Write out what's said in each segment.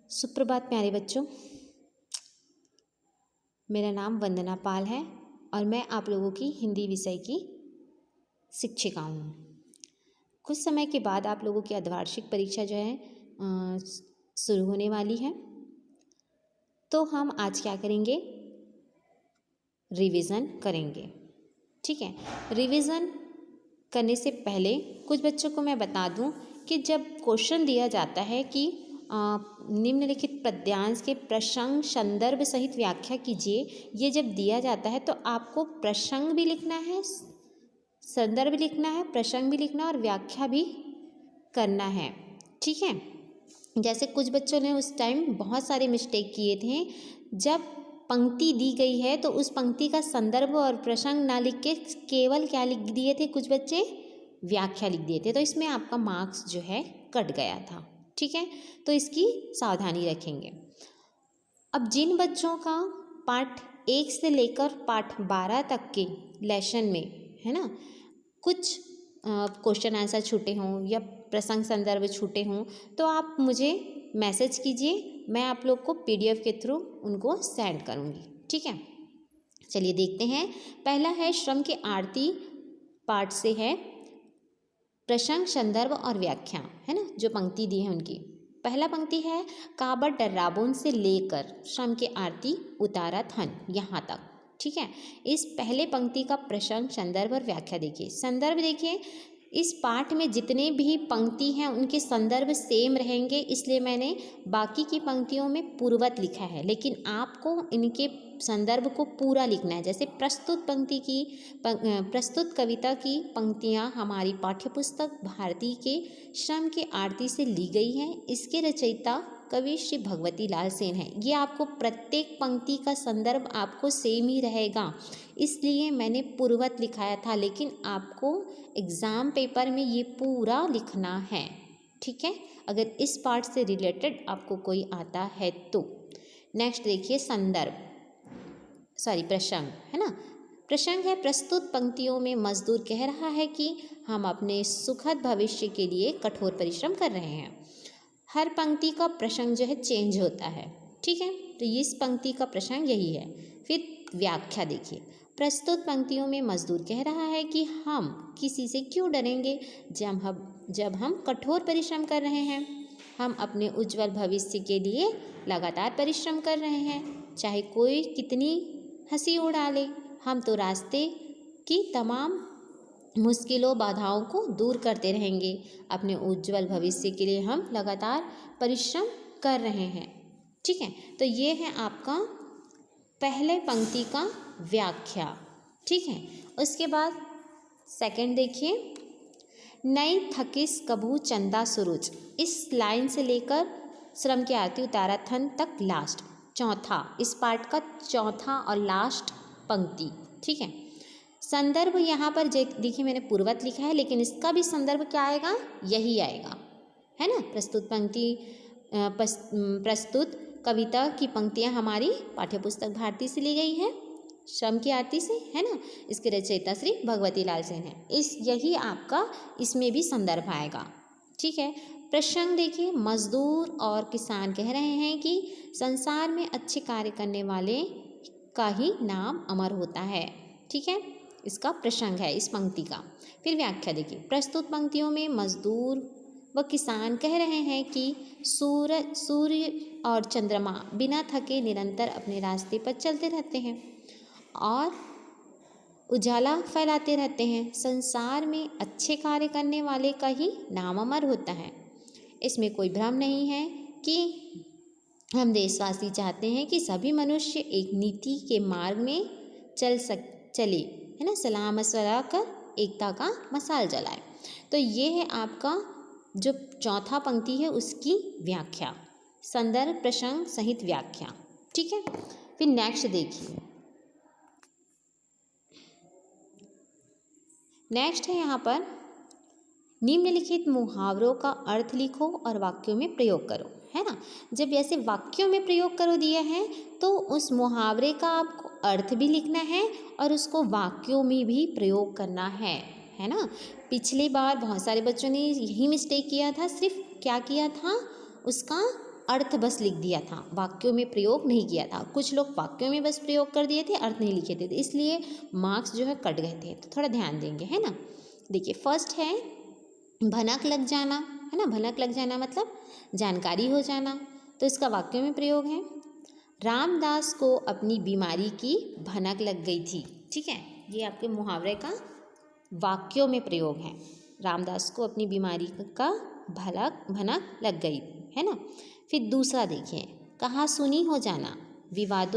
सुप्रभात प्यारे बच्चों, मेरा नाम वंदना पाल है और मैं आप लोगों की हिंदी विषय की शिक्षिका हूँ। कुछ समय के बाद आप लोगों की अर्धवार्षिक परीक्षा जो है शुरू होने वाली है। तो हम आज क्या करेंगे, रिवीजन करेंगे। ठीक है, रिवीजन करने से पहले कुछ बच्चों को मैं बता दूं कि जब क्वेश्चन दिया जाता है कि निम्नलिखित पद्यांश के प्रसंग संदर्भ सहित व्याख्या कीजिए, ये जब दिया जाता है तो आपको प्रसंग भी लिखना है, संदर्भ लिखना है, प्रसंग भी लिखना है और व्याख्या भी करना है। ठीक है, जैसे कुछ बच्चों ने उस टाइम बहुत सारे मिस्टेक किए थे। जब पंक्ति दी गई है तो उस पंक्ति का संदर्भ और प्रसंग ना लिख के केवल क्या लिख दिए थे, कुछ बच्चे व्याख्या लिख दिए थे, तो इसमें आपका मार्क्स जो है कट गया था। ठीक है, तो इसकी सावधानी रखेंगे। अब जिन बच्चों का पाठ 1 से लेकर पाठ 12 तक के लेसन में है ना, कुछ क्वेश्चन आंसर छूटे हों या प्रसंग संदर्भ छूटे हों, तो आप मुझे मैसेज कीजिए, मैं आप लोग को PDF के थ्रू उनको सेंड करूँगी। ठीक है, चलिए देखते हैं। पहला है श्रम के आरती पाठ से है प्रसंग संदर्भ और व्याख्या, है ना, जो पंक्ति दी है उनकी। पहला पंक्ति है काबर डर्राबोन से लेकर श्रम के आरती उतारा थन यहाँ तक। ठीक है, इस पहले पंक्ति का प्रसंग संदर्भ और व्याख्या देखिए। संदर्भ देखिए, इस पाठ में जितने भी पंक्ति हैं उनके संदर्भ सेम रहेंगे, इसलिए मैंने बाकी की पंक्तियों में पूर्वत लिखा है, लेकिन आपको इनके संदर्भ को पूरा लिखना है। जैसे प्रस्तुत कविता की पंक्तियाँ हमारी पाठ्यपुस्तक भारती के श्रम के आरती से ली गई हैं। इसके रचयिता कवि श्री भगवती लाल सेन है। ये आपको प्रत्येक पंक्ति का संदर्भ आपको सेम ही रहेगा, इसलिए मैंने पूर्वत लिखाया था, लेकिन आपको एग्ज़ाम पेपर में ये पूरा लिखना है। ठीक है, अगर इस पार्ट से रिलेटेड आपको कोई आता है तो। नेक्स्ट देखिए प्रसंग, है ना। प्रसंग है प्रस्तुत पंक्तियों में मजदूर कह रहा है कि हम अपने सुखद भविष्य के लिए कठोर परिश्रम कर रहे हैं। हर पंक्ति का प्रसंग जो है चेंज होता है। ठीक है, तो इस पंक्ति का प्रसंग यही है। फिर व्याख्या देखिए, प्रस्तुत पंक्तियों में मजदूर कह रहा है कि हम किसी से क्यों डरेंगे जब हम कठोर परिश्रम कर रहे हैं। हम अपने उज्जवल भविष्य के लिए लगातार परिश्रम कर रहे हैं, चाहे कोई कितनी हंसी उड़ा ले। हम तो रास्ते की तमाम मुश्किलों बाधाओं को दूर करते रहेंगे। अपने उज्जवल भविष्य के लिए हम लगातार परिश्रम कर रहे हैं। ठीक है, तो ये है आपका पहले पंक्ति का व्याख्या। ठीक है, उसके बाद सेकंड देखिए, नई थकिस कभू चंदा सुरुज। इस लाइन से लेकर श्रम की आरती उतारा थन तक लास्ट, चौथा, इस पार्ट का चौथा और लास्ट पंक्ति। ठीक है, संदर्भ यहाँ पर देखिए मैंने पूर्वत लिखा है, लेकिन इसका भी संदर्भ क्या आएगा, यही आएगा, है ना। प्रस्तुत कविता की पंक्तियाँ हमारी पाठ्यपुस्तक भारती से ली गई है, श्रम की आरती से, है ना। इसके रचयिता श्री भगवती लाल सेन है। यही आपका इसमें भी संदर्भ आएगा। ठीक है, प्रसंग देखिए, मजदूर और किसान कह रहे हैं कि संसार में अच्छे कार्य करने वाले का ही नाम अमर होता है। ठीक है, इसका प्रसंग है इस पंक्ति का। फिर व्याख्या देखिए, प्रस्तुत पंक्तियों में मजदूर व किसान कह रहे हैं कि सूर्य और चंद्रमा बिना थके निरंतर अपने रास्ते पर चलते रहते हैं और उजाला फैलाते रहते हैं। संसार में अच्छे कार्य करने वाले का ही नाम अमर होता है। इसमें कोई भ्रम नहीं है कि हम देशवासी चाहते हैं कि सभी मनुष्य एक नीति के मार्ग में चले, है ना, सलाह मशवरा कर एकता का मशाल जलाए। तो ये है आपका जो चौथा पंक्ति है उसकी व्याख्या, संदर्भ प्रसंग सहित व्याख्या। ठीक है, फिर नेक्स्ट देखिए, नेक्स्ट है यहाँ पर निम्नलिखित मुहावरों का अर्थ लिखो और वाक्यों में प्रयोग करो, है ना। जब ऐसे वाक्यों में प्रयोग करो दिया है तो उस मुहावरे का आपको अर्थ भी लिखना है और उसको वाक्यों में भी प्रयोग करना है ना। पिछली बार बहुत सारे बच्चों ने यही मिस्टेक किया था, सिर्फ क्या किया था, उसका अर्थ बस लिख दिया था, वाक्यों में प्रयोग नहीं किया था। कुछ लोग वाक्यों में बस प्रयोग कर दिए थे, अर्थ नहीं लिखे थे, इसलिए मार्क्स जो है कट गए थे। तो थोड़ा ध्यान देंगे, है ना। देखिए फर्स्ट है भनक लग जाना, है ना। भनक लग जाना मतलब जानकारी हो जाना, तो इसका वाक्यों में प्रयोग है। रामदास को अपनी बीमारी की भनक लग गई थी। ठीक है, ये आपके मुहावरे का वाक्यों में प्रयोग है। रामदास को अपनी बीमारी का भनक लग गई, है ना। फिर दूसरा देखिए, कहासुनी हो जाना, विवाद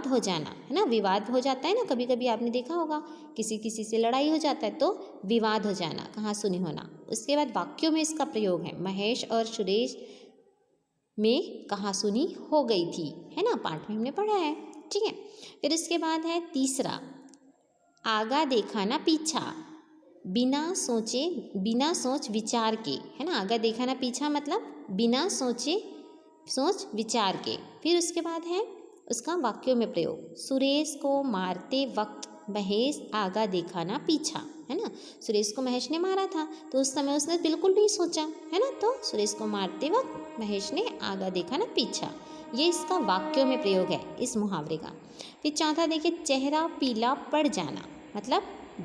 हो जाना, है ना। विवाद हो जाता है ना, कभी कभी आपने देखा होगा, किसी से लड़ाई हो जाता है तो विवाद हो जाना, कहासुनी होना। उसके बाद वाक्यों में इसका प्रयोग है। महेश और सुरेश में कहासुनी हो गई थी, है ना, पाठ में हमने पढ़ा है। ठीक है, फिर इसके बाद है तीसरा, आगा देखा ना पीछा, बिना सोच विचार के, है ना। आगा देखा ना पीछा मतलब बिना सोच विचार के। फिर उसके बाद है उसका वाक्यों में प्रयोग। सुरेश को मारते वक्त महेश आगा देखा ना पीछा, है ना। सुरेश को महेश ने मारा था तो उस समय उसने बिल्कुल नहीं सोचा, है ना। तो सुरेश को मारते वक्त महेश ने आगा देखा ना पीछा, ये इसका वाक्यों में प्रयोग है इस मुहावरे का। फिर चौथा देखिए, चेहरा पीला पड़ जाना मतलब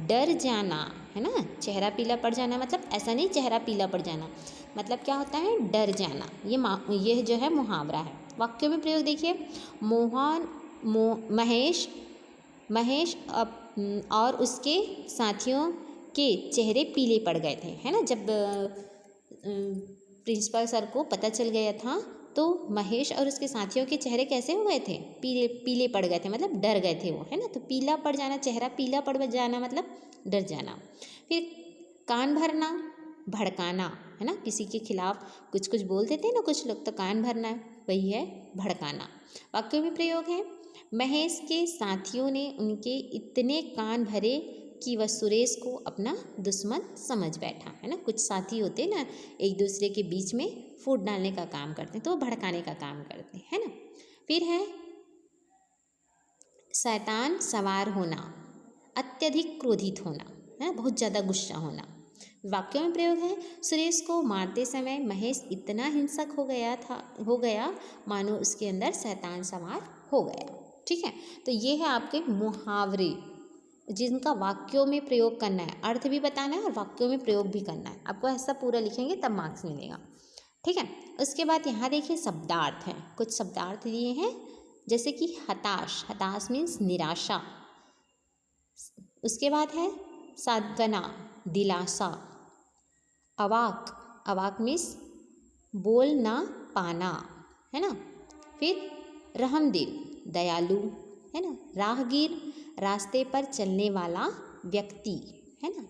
डर जाना, है ना। चेहरा पीला पड़ जाना मतलब ऐसा नहीं चेहरा पीला पड़ जाना, मतलब क्या होता है, डर जाना। ये जो है मुहावरा है। वाक्यों में प्रयोग देखिए, महेश और उसके साथियों के चेहरे पीले पड़ गए थे, है ना। जब प्रिंसिपल सर को पता चल गया था तो महेश और उसके साथियों के चेहरे कैसे हो गए थे, पीले पड़ गए थे, मतलब डर गए थे वो, है ना। तो पीला पड़ जाना, चेहरा पीला पड़ जाना मतलब डर जाना। फिर कान भरना, भड़काना, है ना। किसी के खिलाफ कुछ बोल देते हैं ना कुछ लोग, तो कान भरना वही है भड़काना। वाक्यों में प्रयोग है, महेश के साथियों ने उनके इतने कान भरे कि वह सुरेश को अपना दुश्मन समझ बैठा, है ना। कुछ साथी होते हैं ना, एक दूसरे के बीच में फूट डालने का काम करते हैं, तो वो भड़काने का काम करते हैं, है ना। फिर है शैतान सवार होना, अत्यधिक क्रोधित होना, है, बहुत ज़्यादा गुस्सा होना। वाक्यों में प्रयोग है, सुरेश को मारते समय महेश इतना हिंसक हो गया मानो उसके अंदर शैतान सवार हो गया। ठीक है, तो ये है आपके मुहावरे जिनका वाक्यों में प्रयोग करना है, अर्थ भी बताना है और वाक्यों में प्रयोग भी करना है। आपको ऐसा पूरा लिखेंगे तब मार्क्स मिलेगा। ठीक है, उसके बाद यहाँ देखिए शब्दार्थ हैं, कुछ शब्दार्थ दिए हैं, जैसे कि हताश मीन्स निराशा। उसके बाद है सांत्वना, दिलासा। अवाक मीन्स बोल ना पाना, है ना। फिर रहमदिल, दयालु, है ना। राहगीर, रास्ते पर चलने वाला व्यक्ति, है ना।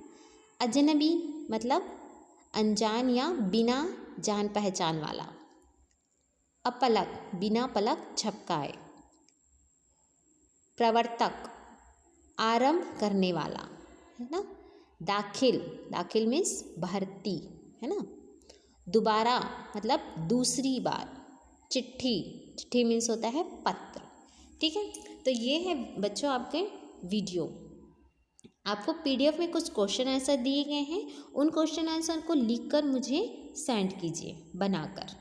अजनबी मतलब अनजान या बिना जान पहचान वाला। अपलक, बिना पलक झपकाए। प्रवर्तक, आरंभ करने वाला, है ना। दाखिल मीन्स भर्ती, है ना। दोबारा मतलब दूसरी बार। चिट्ठी मीन्स होता है पत्र। ठीक है, तो ये है बच्चों आपके वीडियो। आपको पीडीएफ में कुछ क्वेश्चन आंसर दिए गए हैं, उन क्वेश्चन आंसर को लिखकर मुझे सेंड कीजिए बनाकर।